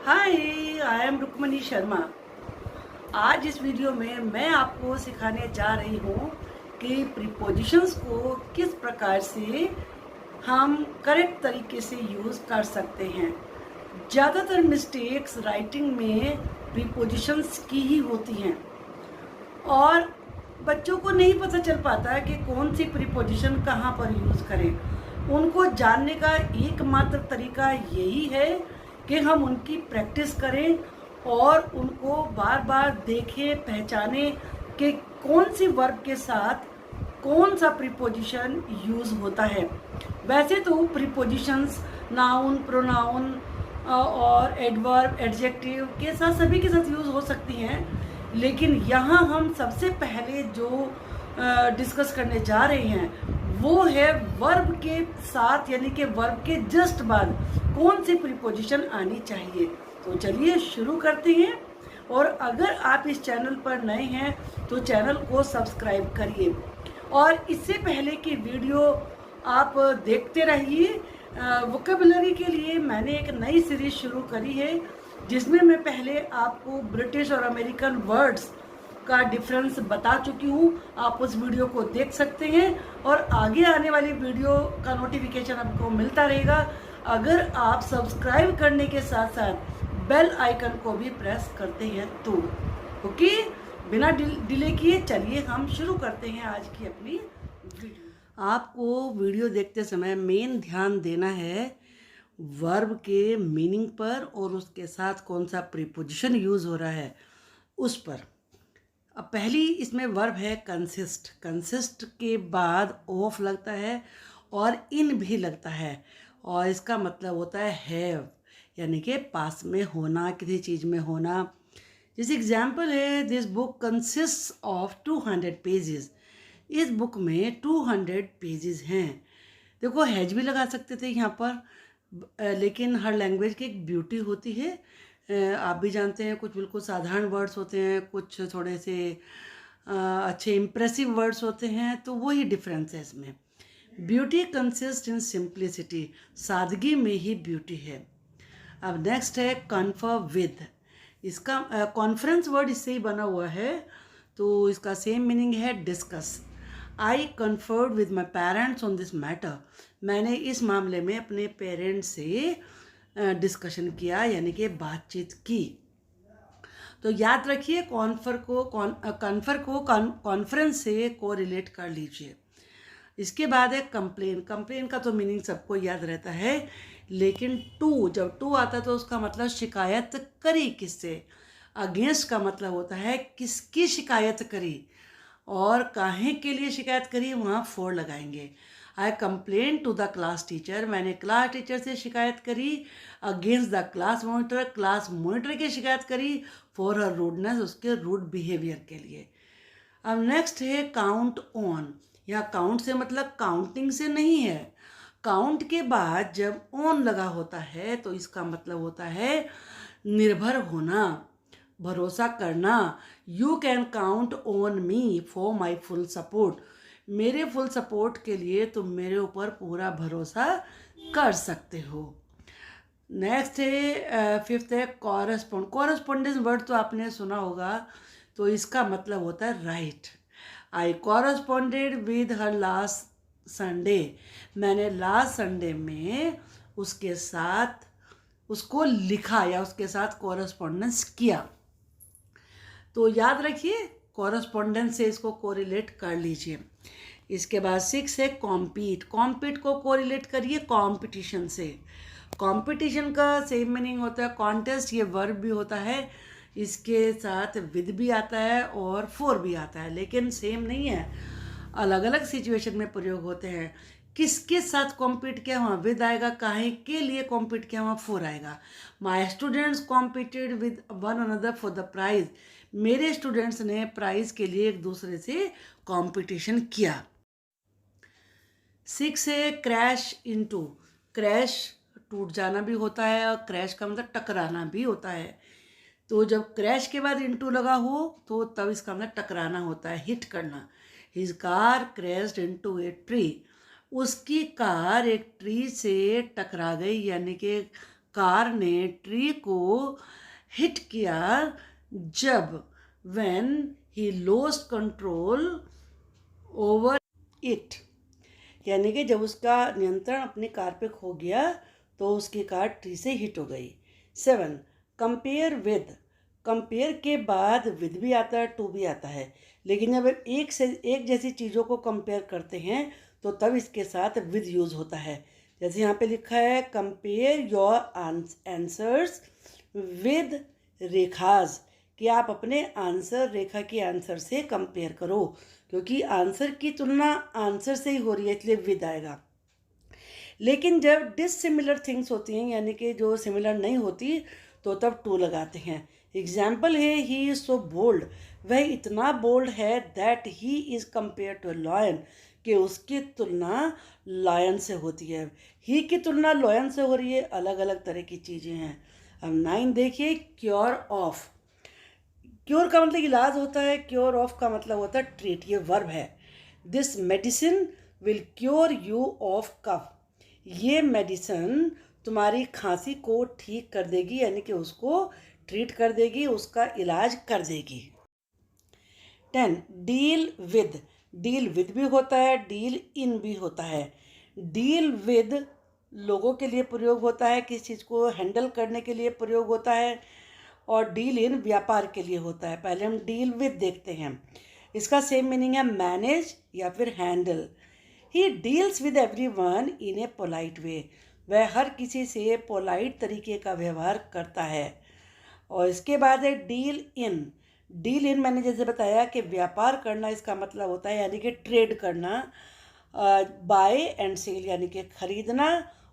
Hi, I am Rukmani Sharma. आज इस video में मैं आपको सिखाने जा रही हूँ कि प्रीपोजिशंस को किस प्रकार से हम करेक्ट तरीके से यूज़ कर सकते हैं। ज़्यादातर मिस्टेक्स राइटिंग में प्रीपोजिशंस की ही होती हैं और बच्चों को नहीं पता चल पाता है कि कौन सी प्रीपोजिशन कहाँ पर यूज़ करें। उनको जानने का एकमात्र तरीका यही है कि हम उनकी प्रैक्टिस करें और उनको बार बार देखें, पहचानें कि कौन सी वर्ब के साथ कौन सा प्रीपोजिशन यूज़ होता है। वैसे तो प्रीपोजिशंस नाउन, प्रोनाउन और एडवर्ब, एडजेक्टिव के साथ सभी के साथ यूज़ हो सकती हैं, लेकिन यहाँ हम सबसे पहले जो डिस्कस करने जा रहे हैं वो है वर्ब के साथ, यानी कि वर्ब के जस्ट बाद कौन सी प्रीपोजिशन आनी चाहिए। तो चलिए शुरू करते हैं। और अगर आप इस चैनल पर नए हैं तो चैनल को सब्सक्राइब करिए और इससे पहले की वीडियो आप देखते रहिए। वोकेबुलरी के लिए मैंने एक नई सीरीज शुरू करी है जिसमें मैं पहले आपको ब्रिटिश और अमेरिकन वर्ड्स का डिफरेंस बता चुकी हूँ। आप उस वीडियो को देख सकते हैं और आगे आने वाली वीडियो का नोटिफिकेशन आपको मिलता रहेगा अगर आप सब्सक्राइब करने के साथ साथ बेल आइकन को भी प्रेस करते हैं तो। ओके, बिना डिले किए चलिए हम शुरू करते हैं आज की अपनी वीडियो। आपको वीडियो देखते समय मेन ध्यान देना है वर्ब के मीनिंग पर और उसके साथ कौन सा प्रीपोजिशन यूज़ हो रहा है उस पर। अब पहली इसमें वर्ब है कंसिस्ट। कंसिस्ट के बाद ऑफ लगता है और इन भी लगता है और इसका मतलब होता है हैव, यानी कि पास में होना, किसी चीज़ में होना। जैसे एग्जाम्पल है, this book consist of 200 pages. इस बुक में 200 पेजेस हैं। देखो हैज भी लगा सकते थे यहाँ पर, लेकिन हर लैंग्वेज की एक ब्यूटी होती है। आप भी जानते हैं कुछ बिल्कुल साधारण वर्ड्स होते हैं, कुछ थोड़े से अच्छे इम्प्रेसिव वर्ड्स होते हैं, तो वही डिफरेंस है इसमें। ब्यूटी कंसिस्ट इन सिंप्लिसिटी, सादगी में ही ब्यूटी है। अब नेक्स्ट है कन्फर विद। इसका कॉन्फ्रेंस वर्ड इससे ही बना हुआ है, तो इसका सेम मीनिंग है discuss. I conferred with my parents on this matter. मैंने इस मामले में अपने पेरेंट्स से डिस्कशन किया, यानी कि बातचीत की। तो याद रखिए कन्फर को कॉन्फ्रेंस से को रिलेट कर लीजिए। इसके बाद है कंप्लेन। कंप्लेन का तो मीनिंग सबको याद रहता है, लेकिन जब टू आता है तो उसका मतलब शिकायत करी किससे। अगेंस्ट का मतलब होता है किसकी शिकायत करी और काहे के लिए शिकायत करी, वहाँ फोर लगाएंगे। I complain to the class teacher. मैंने क्लास टीचर से शिकायत करी। अगेंस्ट द क्लास मॉनिटर की शिकायत करी फॉर हर रूडनेस, उसके रूड बिहेवियर के लिए। अब नेक्स्ट है काउंट ऑन। यहाँ काउंट से मतलब काउंटिंग से नहीं है। काउंट के बाद जब ऑन लगा होता है तो इसका मतलब होता है निर्भर होना, भरोसा करना। You can count on me for my full support. मेरे फुल सपोर्ट के लिए तुम मेरे ऊपर पूरा भरोसा कर सकते हो। नेक्स्ट है फिफ्थ है कॉरस्पॉन्डेंस वर्ड तो आपने सुना होगा, तो इसका मतलब होता है right. I corresponded with her last Sunday. मैंने लास्ट संडे में उसके साथ उसको लिखा या उसके साथ कॉरस्पॉन्डेंस किया। तो याद रखिए कॉरस्पॉन्डेंस से इसको कोरिलेट कर लीजिए। इसके बाद 6 है कॉम्पीट। कॉम्पीट को कोरिलेट करिए कंपटीशन से। कंपटीशन का सेम मीनिंग होता है कॉन्टेस्ट, ये वर्ब भी होता है, इसके साथ विद भी आता है और फॉर भी आता है, लेकिन सेम नहीं है, अलग अलग सिचुएशन में प्रयोग होते हैं। किसके साथ कॉम्पीट किया, वहाँ विद आएगा। काहे के लिए कॉम्पीट किया, वहाँ फॉर आएगा। My students competed with one another for the prize. मेरे स्टूडेंट्स ने प्राइज के लिए एक दूसरे से कंपटीशन किया। 6 है क्रैश इनटू। क्रैश टूट जाना भी होता है और क्रैश का मतलब टकराना भी होता है। तो जब क्रैश के बाद इनटू लगा हो तो तब इसका मतलब टकराना होता है, हिट करना। His car crashed into a tree. उसकी कार एक ट्री से टकरा गई, यानी कि कार ने ट्री को हिट किया जब when he lost control over it, यानी कि जब उसका नियंत्रण अपनी कार पे खो गया तो उसकी कार ट्री से हिट हो गई। 7. कंपेयर विद, कंपेयर के बाद विद भी आता है, टू भी आता है, लेकिन जब एक से एक जैसी चीज़ों को कंपेयर करते हैं तो तब इसके साथ विद यूज़ होता है। जैसे यहाँ पे लिखा है compare your answers with Rekha's, कि आप अपने आंसर रेखा के आंसर से कंपेयर करो, क्योंकि आंसर की तुलना आंसर से ही हो रही है इसलिए विद आएगा। लेकिन जब डिसिमिलर थिंग्स होती हैं, यानी कि जो सिमिलर नहीं होती, तो तब टू लगाते हैं। एग्जाम्पल है ही इज़ सो बोल्ड, वह इतना बोल्ड है that he is compare to lion, कि उसकी तुलना लॉयन से होती है। ही की तुलना लॉयन से हो रही है, अलग अलग तरह की चीज़ें हैं। अब 9 देखिए, क्योर ऑफ। क्योर का मतलब इलाज होता है, क्योर ऑफ का मतलब होता है ट्रीट, ये वर्ब है। This medicine will cure you of cough, ये मेडिसिन तुम्हारी खांसी को ठीक कर देगी, यानी कि उसको ट्रीट कर देगी, उसका इलाज कर देगी। 10. डील विद, डील विद भी होता है, डील इन भी होता है। डील विद लोगों के लिए प्रयोग होता है, किसी चीज़ को हैंडल करने के लिए प्रयोग होता है, और डील इन व्यापार के लिए होता है। पहले हम डील विद देखते हैं। इसका सेम मीनिंग है मैनेज या फिर handle. He deals with everyone in A polite way, वह हर किसी से पोलाइट तरीके का व्यवहार करता है। और इसके बाद है डील इन। डील इन मैंने जैसे बताया कि व्यापार करना, इसका मतलब होता है यानी कि ट्रेड करना, बाय एंड सेल यानी कि खरीदना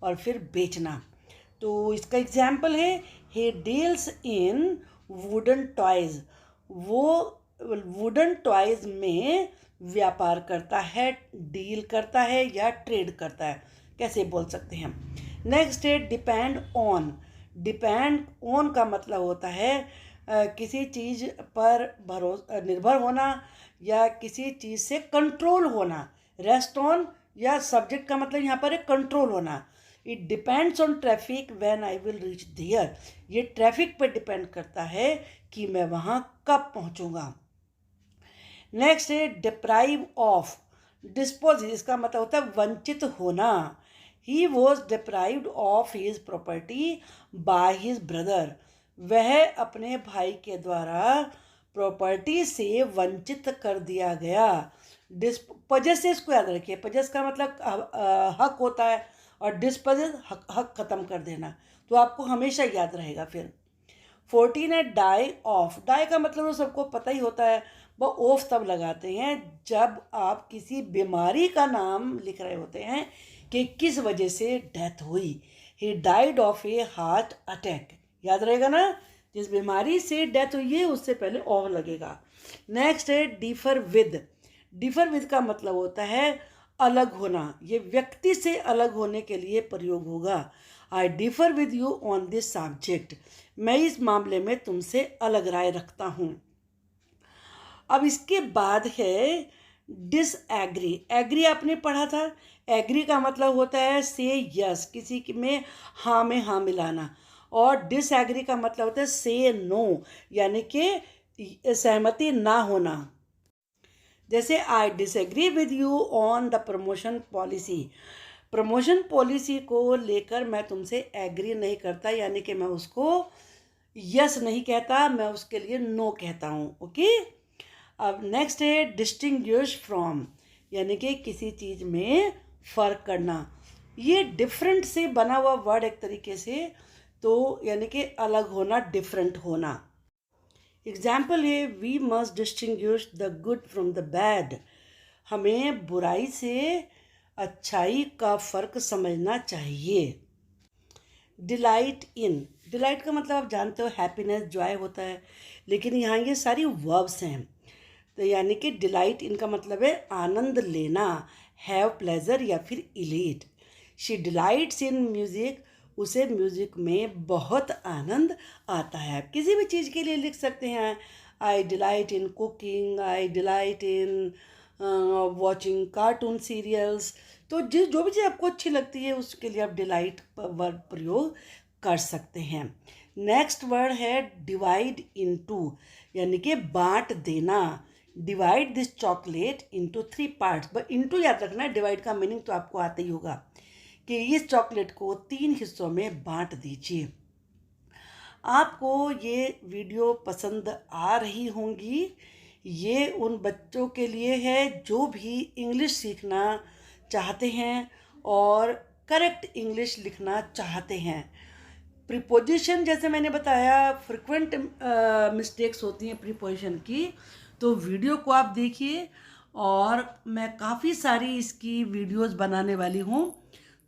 और फिर बेचना। तो इसका एग्जाम्पल है he deals in wooden toys, वो वुडन टॉयज़ में व्यापार करता है, डील करता है या ट्रेड करता है, कैसे बोल सकते हैं। नेक्स्ट है डिपेंड ऑन। डिपेंड ऑन का मतलब होता है किसी चीज़ पर निर्भर होना या किसी चीज़ से कंट्रोल होना। रेस्ट ऑन या सब्जेक्ट का मतलब यहाँ पर है कंट्रोल होना। It depends on traffic when I will reach there, ये ट्रैफिक पर डिपेंड करता है कि मैं वहाँ कब पहुँचूँगा। नेक्स्ट है डिप्राइव ऑफ। डिस्पोज, इसका मतलब होता है वंचित होना। He was deprived of his property by his brother, वह अपने भाई के द्वारा प्रॉपर्टी से वंचित कर दिया गया। पजेसेस को याद रखिए, पजेस का मतलब हक होता है, और डिस्पजेस हक ख़त्म कर देना, तो आपको हमेशा याद रहेगा। फिर 14 है डाई ऑफ। डाई का मतलब तो सबको पता ही होता है, वो ऑफ तब लगाते हैं जब आप किसी बीमारी का नाम लिख रहे होते हैं कि किस वजह से डेथ हुई। He died of A heart attack, याद रहेगा ना, जिस बीमारी से डेथ हुई है उससे पहले ऑफ लगेगा। नेक्स्ट है डिफर विद। डिफर विद का मतलब होता है अलग होना, ये व्यक्ति से अलग होने के लिए प्रयोग होगा। आई differ with you on this subject, मैं इस मामले में तुमसे अलग राय रखता हूँ। अब इसके बाद है डिसएग्री। एग्री आपने पढ़ा था, एग्री का मतलब होता है से यस, किसी में हाँ मिलाना, और डिसएग्री का मतलब होता है से नो, यानी कि सहमति ना होना। जैसे I disagree with you on the promotion policy, promotion policy को लेकर मैं तुमसे एग्री नहीं करता, यानी कि मैं उसको यस नहीं कहता, मैं उसके लिए नो कहता हूँ। ओके। अब नेक्स्ट है डिस्टिंग्विश फ्रॉम, यानी कि किसी चीज़ में फ़र्क करना। ये डिफरेंट से बना हुआ वर्ड एक तरीके से, तो यानी कि अलग होना, डिफरेंट होना। एग्जाम्पल है we must distinguish the good from the bad, हमें बुराई से अच्छाई का फ़र्क समझना चाहिए। डिलाइट इन, डिलाइट का मतलब आप जानते हो हैप्पीनेस, जॉय होता है, लेकिन यहाँ ये सारी वर्ब्स हैं, तो यानी कि डिलाइट इनका मतलब है आनंद लेना, हैव प्लेजर या फिर elite. She delights in music, उसे म्यूज़िक में बहुत आनंद आता है। किसी भी चीज़ के लिए लिख सकते हैं, I delight in cooking, I delight in watching cartoon serials. तो जो भी चीज़ आपको अच्छी लगती है उसके लिए आप डिलाइट वर्ड प्रयोग कर सकते हैं। नेक्स्ट वर्ड है डिवाइड इनटू, यानी कि बांट देना। Divide this chocolate into 3 parts. But into याद रखना है, डिवाइड का मीनिंग तो आपको आता ही होगा कि इस चॉकलेट को 3 हिस्सों में बांट दीजिए। आपको ये वीडियो पसंद आ रही होंगी। ये उन बच्चों के लिए है जो भी इंग्लिश सीखना चाहते हैं और करेक्ट इंग्लिश लिखना चाहते हैं। प्रीपोजिशन जैसे मैंने बताया, फ्रिक्वेंट मिस्टेक्स होती हैं प्रीपोजिशन की, तो वीडियो को आप देखिए। और मैं काफ़ी सारी इसकी वीडियोस बनाने वाली हूँ,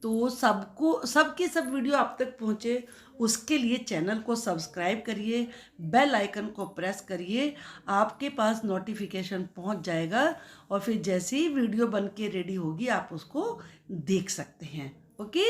तो सबकी सब वीडियो आप तक पहुँचे उसके लिए चैनल को सब्सक्राइब करिए, बेल आइकन को प्रेस करिए, आपके पास नोटिफिकेशन पहुँच जाएगा और फिर जैसे ही वीडियो बन के रेडी होगी आप उसको देख सकते हैं। ओके।